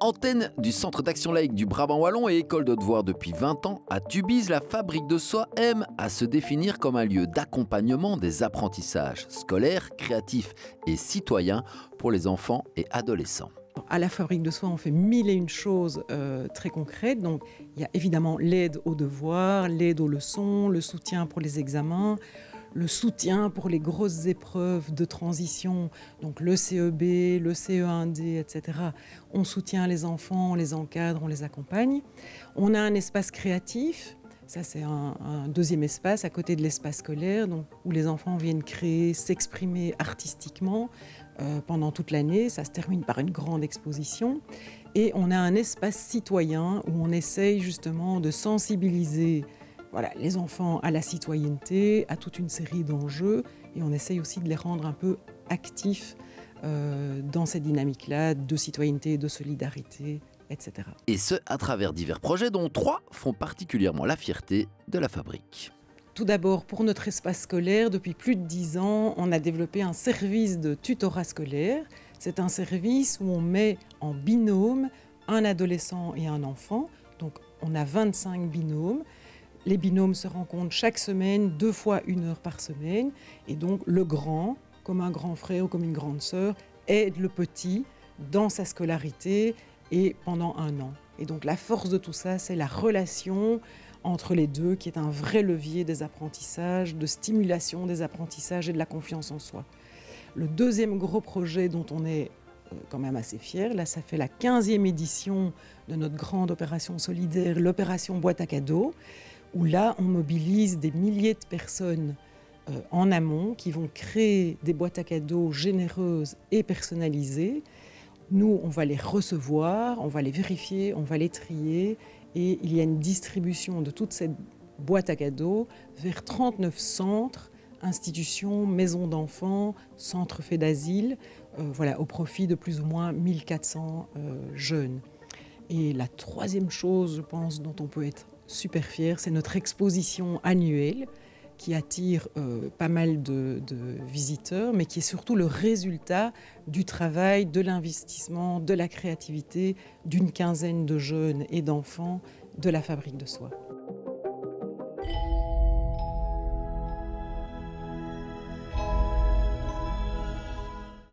Antenne du Centre d'Action Laïque du Brabant Wallon et école de devoir depuis 20 ans, à Tubize, la Fabrique de Soie aime à se définir comme un lieu d'accompagnement des apprentissages scolaires, créatifs et citoyens pour les enfants et adolescents. À la Fabrique de Soie, on fait mille et une choses très concrètes. Donc, il y a évidemment l'aide aux devoirs, l'aide aux leçons, le soutien pour les examens, le soutien pour les grosses épreuves de transition, donc le CEB, le CE1D, etc. On soutient les enfants, on les encadre, on les accompagne. On a un espace créatif. Ça, c'est un deuxième espace à côté de l'espace scolaire, donc, où les enfants viennent créer, s'exprimer artistiquement pendant toute l'année. Ça se termine par une grande exposition. Et on a un espace citoyen où on essaye justement de sensibiliser les enfants à la citoyenneté, à toute une série d'enjeux. Et on essaye aussi de les rendre un peu actifs dans cette dynamique-là de citoyenneté, de solidarité, etc. Et ce, à travers divers projets dont 3 font particulièrement la fierté de la Fabrique. Tout d'abord, pour notre espace scolaire, depuis plus de 10 ans, on a développé un service de tutorat scolaire. C'est un service où on met en binôme un adolescent et un enfant. Donc, on a 25 binômes. Les binômes se rencontrent chaque semaine, 2 fois 1 heure par semaine. Et donc, le grand, comme un grand frère ou comme une grande sœur, aide le petit dans sa scolarité et pendant 1 an. Et donc, la force de tout ça, c'est la relation entre les deux, qui est un vrai levier des apprentissages, de stimulation des apprentissages et de la confiance en soi. Le deuxième gros projet dont on est quand même assez fiers, là, ça fait la 15e édition de notre grande opération solidaire, l'opération Boîte à cadeaux, où là, on mobilise des milliers de personnes en amont qui vont créer des boîtes à cadeaux généreuses et personnalisées. Nous, on va les recevoir, on va les vérifier, on va les trier et il y a une distribution de toute cette boîte à cadeaux vers 39 centres, institutions, maisons d'enfants, centres faits d'asile, au profit de plus ou moins 1400 jeunes. Et la troisième chose, je pense, dont on peut être super fier, c'est notre exposition annuelle qui attire pas mal de visiteurs, mais qui est surtout le résultat du travail, de l'investissement, de la créativité d'une quinzaine de jeunes et d'enfants de la Fabrique de Soie.